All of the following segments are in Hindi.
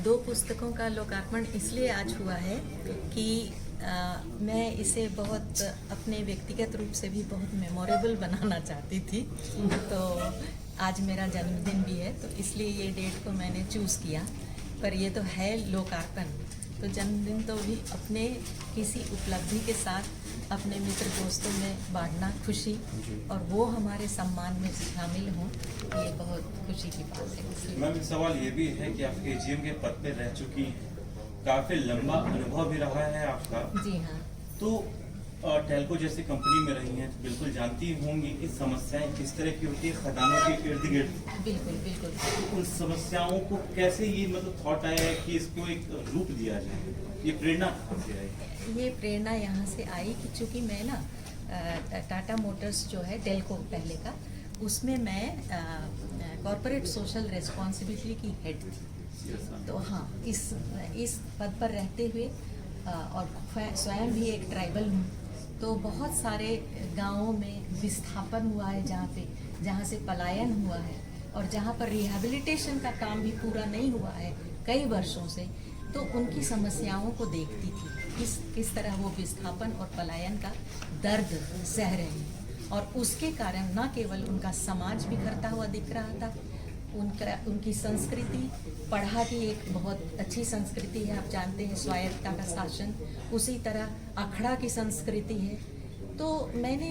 दो पुस्तकों का लोकार्पण इसलिए आज हुआ है कि मैं इसे बहुत अपने व्यक्तिगत रूप से भी बहुत मेमोरेबल बनाना चाहती थी। तो आज मेरा जन्मदिन भी है, तो इसलिए ये डेट को मैंने चूज़ किया। पर ये तो है लोकार्पण, तो जन्मदिन तो भी अपने किसी उपलब्धि के साथ अपने मित्र दोस्तों में बांटना खुशी, और वो हमारे सम्मान में शामिल हों, ये बहुत खुशी की बात है। मैम, सवाल ये भी है कि आप एजीएम के पद पे रह चुकी हैं, काफी लंबा अनुभव भी रहा है आपका। जी हाँ। तो टेल्को जैसी कंपनी में रही हैं, तो बिल्कुल जानती होंगी कि समस्याएं किस तरह की होती है खदानों के इर्द गिर्द। बिल्कुल बिल्कुल। तो उन समस्याओं को कैसे ये थॉट आया है कि इसको एक रूप दिया जाए, ये प्रेरणा कहाँ से आई? ये प्रेरणा यहाँ से आई कि चूँकि मैं ना टाटा मोटर्स जो है टेल्को पहले का, उसमें मैं कॉरपोरेट सोशल रिस्पॉन्सिबिलिटी की हेड थी। तो हाँ, इस पद पर रहते हुए और स्वयं भी एक ट्राइबल हूँ, तो बहुत सारे गांवों में विस्थापन हुआ है जहाँ से पलायन हुआ है, और जहाँ पर रिहैबिलिटेशन का काम भी पूरा नहीं हुआ है कई वर्षों से। तो उनकी समस्याओं को देखती थी, किस तरह वो विस्थापन और पलायन का दर्द सह रहे हैं, और उसके कारण न केवल उनका समाज बिखरता हुआ दिख रहा था, उनकी संस्कृति, पढ़ा की एक बहुत अच्छी संस्कृति है, आप जानते हैं, स्वायत्तता का शासन, उसी तरह अखड़ा की संस्कृति है। तो मैंने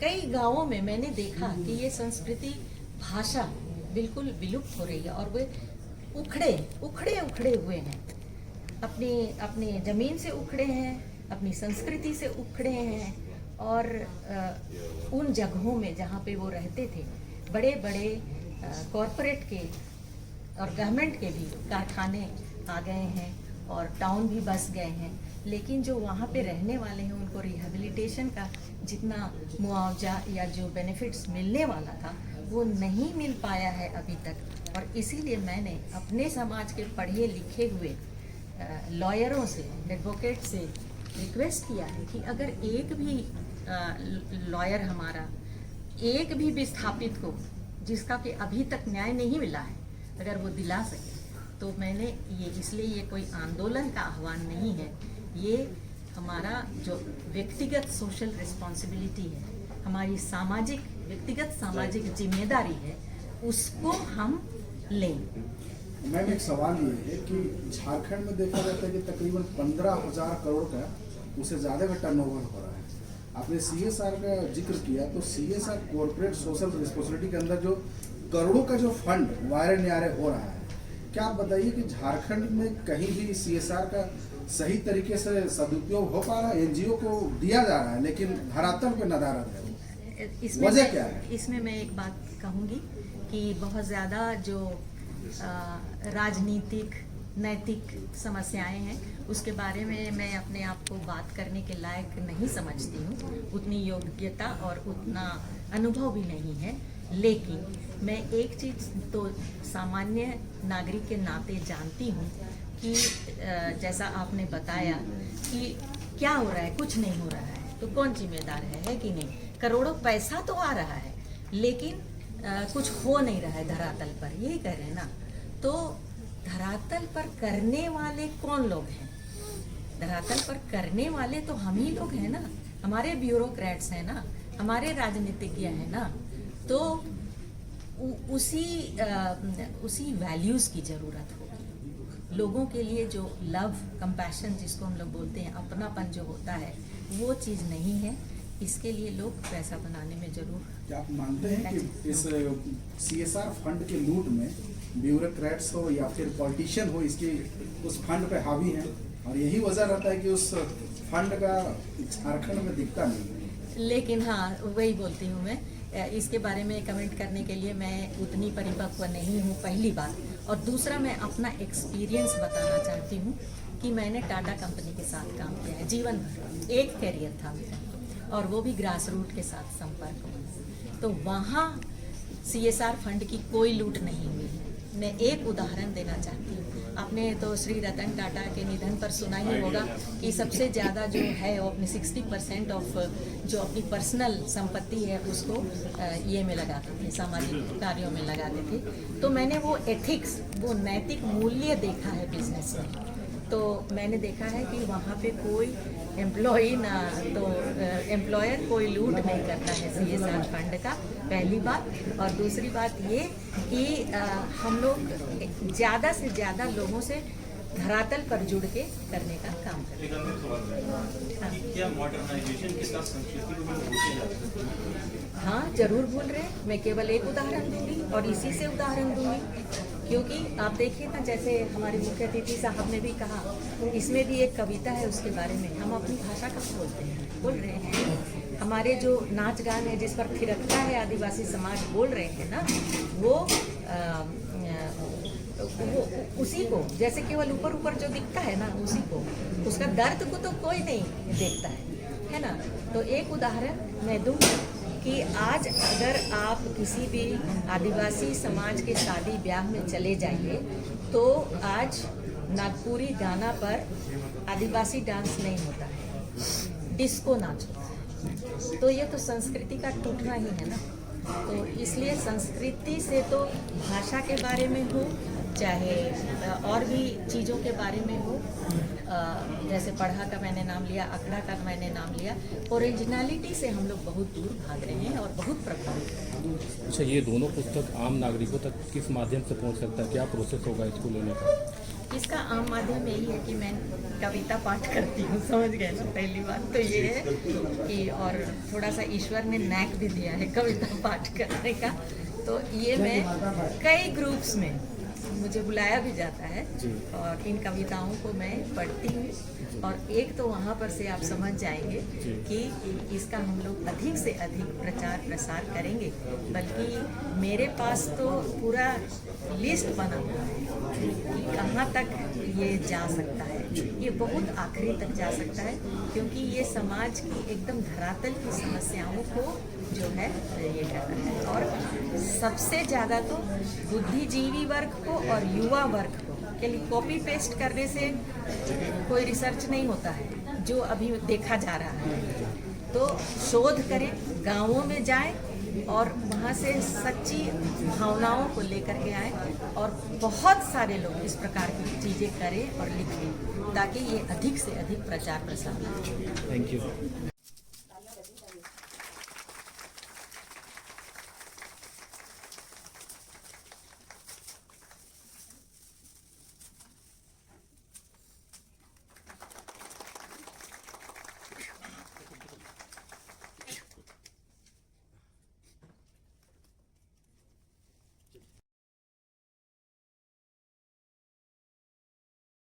कई गांवों में मैंने देखा कि ये संस्कृति, भाषा बिल्कुल विलुप्त हो रही है, और वे उखड़े हुए हैं, अपनी जमीन से उखड़े हैं, अपनी संस्कृति से उखड़े हैं, और उन जगहों में जहाँ पे वो रहते थे, बड़े बड़े कॉरपोरेट के और गवर्नमेंट के भी कारखाने आ गए हैं और टाउन भी बस गए हैं, लेकिन जो वहाँ पे रहने वाले हैं उनको रिहैबिलिटेशन का जितना मुआवजा या जो बेनिफिट्स मिलने वाला था वो नहीं मिल पाया है अभी तक। और इसीलिए मैंने अपने समाज के पढ़े लिखे हुए लॉयरों से, एडवोकेट से रिक्वेस्ट किया है कि अगर एक भी लॉयर हमारा, एक भी विस्थापित को जिसका कि अभी तक न्याय नहीं मिला है, अगर वो दिला सके, तो मैंने इसलिए ये कोई आंदोलन का आह्वान नहीं है, ये हमारा जो व्यक्तिगत सोशल रिस्पॉन्सिबिलिटी है, हमारी व्यक्तिगत सामाजिक जिम्मेदारी है, उसको हम लें। मैम, एक सवाल ये है कि झारखंड में देखा जाता है कि तकरीबन 15,000 करोड़ का, उससे ज़्यादा का टर्नओवर हो रहा है। आपने सीएसआर का जिक्र किया, तो सीएसआर कॉर्पोरेट सोशल रिस्पॉन्सिबिलिटी के अंदर जो करोड़ों का जो फंड वायरे न्यारे हो रहा है, क्या आप बताइए कि झारखंड में कहीं भी सीएसआर का सही तरीके से सदुपयोग हो पा रहा है? एनजीओ को दिया जा रहा है लेकिन धरातल पे नदारद है, वजह क्या है? इसमें मैं एक बात कहूँगी कि बहुत ज़्यादा जो राजनीतिक नैतिक समस्याएं हैं, उसके बारे में मैं अपने आप को बात करने के लायक नहीं समझती हूँ, उतनी योग्यता और उतना अनुभव भी नहीं है। लेकिन मैं एक चीज़ तो सामान्य नागरिक के नाते जानती हूँ कि जैसा आपने बताया कि क्या हो रहा है, कुछ नहीं हो रहा है, तो कौन जिम्मेदार है कि नहीं? करोड़ों पैसा तो आ रहा है, लेकिन कुछ हो नहीं रहा है धरातल पर, यही कह रहे हैं ना। तो धरातल पर करने वाले कौन लोग हैं? धरातल पर करने वाले तो हम ही लोग हैं ना, हमारे ब्यूरोक्रेट्स हैं ना, हमारे राजनीतिज्ञ हैं ना। तो उसी वैल्यूज़ की ज़रूरत होगी लोगों के लिए, जो लव कंपैशन जिसको हम लोग बोलते हैं, अपनापन जो होता है, वो चीज़ नहीं है। इसके लिए लोग पैसा बनाने में जरूर। क्या आप मानते हैं कि इस सीएसआर फंड के लूट में ब्यूरोक्रेट्स हो या फिर पॉलिटिशियन हो, इसके उस फंड पे हावी हैं, और यही वजह रहता है कि उस फंड का झारखंड में दिखता नहीं है? लेकिन हाँ, वही बोलती हूँ मैं, इसके बारे में कमेंट करने के लिए मैं उतनी परिपक्व नहीं हूँ, पहली बात। और दूसरा, मैं अपना एक्सपीरियंस बताना चाहती हूँ कि मैंने टाटा कंपनी के साथ काम किया है जीवन भर, एक कैरियर था मेरा, और वो भी ग्रास रूट के साथ संपर्क हुआ। तो वहाँ सीएसआर फंड की कोई लूट नहीं हुई है। मैं एक उदाहरण देना चाहती हूँ। आपने तो श्री रतन टाटा के निधन पर सुना ही होगा कि सबसे ज़्यादा जो है वो अपने 60% ऑफ जो अपनी पर्सनल संपत्ति है उसको ये में लगाते थे, सामाजिक कार्यों में लगाते थे। तो मैंने वो एथिक्स, वो नैतिक मूल्य देखा है बिजनेस में। तो मैंने देखा है कि वहाँ पे कोई एम्प्लॉई ना तो एम्प्लॉयर कोई लूट नहीं करता है CSR फंड का, पहली बात। और दूसरी बात ये कि हम लोग ज़्यादा से ज़्यादा लोगों से धरातल पर जुड़ के करने का काम करते एक अंतिम सवाल है कि क्या मॉडर्नाइजेशन के साथ संस्कृति को भी भूलते जाते हैं? हाँ, जरूर भूल रहे हैं। मैं केवल एक उदाहरण दूंगी और इसी से उदाहरण दूंगी, क्योंकि आप देखिए ना, जैसे हमारे मुख्य अतिथि साहब ने भी कहा, इसमें भी एक कविता है उसके बारे में। हम अपनी भाषा कब बोलते हैं? बोल रहे हैं। हमारे जो नाच गान है जिस पर थिरकता है आदिवासी समाज, बोल रहे हैं ना, वो उसी को, जैसे केवल ऊपर ऊपर जो दिखता है ना उसी को, उसका दर्द को तो कोई नहीं देखता है ना। तो एक उदाहरण मैं दूंगी कि आज अगर आप किसी भी आदिवासी समाज के शादी ब्याह में चले जाइए तो आज नागपुरी गाना पर आदिवासी डांस नहीं होता है, डिस्को नाच होता है। तो ये तो संस्कृति का टूटना ही है ना। तो इसलिए संस्कृति से तो भाषा के बारे में हो, चाहे और भी चीज़ों के बारे में हो, जैसे पढ़ा का मैंने नाम लिया, अखड़ा का मैंने नाम लिया, ओरिजिनलिटी से हम लोग बहुत दूर भाग रहे हैं और बहुत प्रभावित हैं। अच्छा, ये दोनों पुस्तक आम नागरिकों तक किस माध्यम से पहुंच सकता है? क्या प्रोसेस होगा इसको लेने का? इसका आम माध्यम यही है कि मैं कविता पाठ करती हूँ, समझ गए ना। पहली बात तो ये है कि, और थोड़ा सा ईश्वर ने नैक भी दिया है कविता पाठ करने का। तो ये मैं कई ग्रुप्स में मुझे बुलाया भी जाता है और इन कविताओं को मैं पढ़ती हूँ। और एक तो वहाँ पर से आप समझ जाएंगे कि इसका हम लोग अधिक से अधिक प्रचार प्रसार करेंगे। बल्कि मेरे पास तो पूरा लिस्ट बना हुआ है कि कहाँ तक ये जा सकता है। ये बहुत आखिरी तक जा सकता है, क्योंकि ये समाज की एकदम धरातल की समस्याओं को जो है ये करना है। और सबसे ज़्यादा तो बुद्धिजीवी वर्ग को और युवा वर्ग को, के लिए कॉपी पेस्ट करने से कोई रिसर्च नहीं होता है जो अभी देखा जा रहा है। तो शोध करें, गांवों में जाएं और वहाँ से सच्ची भावनाओं को लेकर के आएं, और बहुत सारे लोग इस प्रकार की चीज़ें करें और लिखें ताकि ये अधिक से अधिक प्रचार प्रसार हो। Thank you.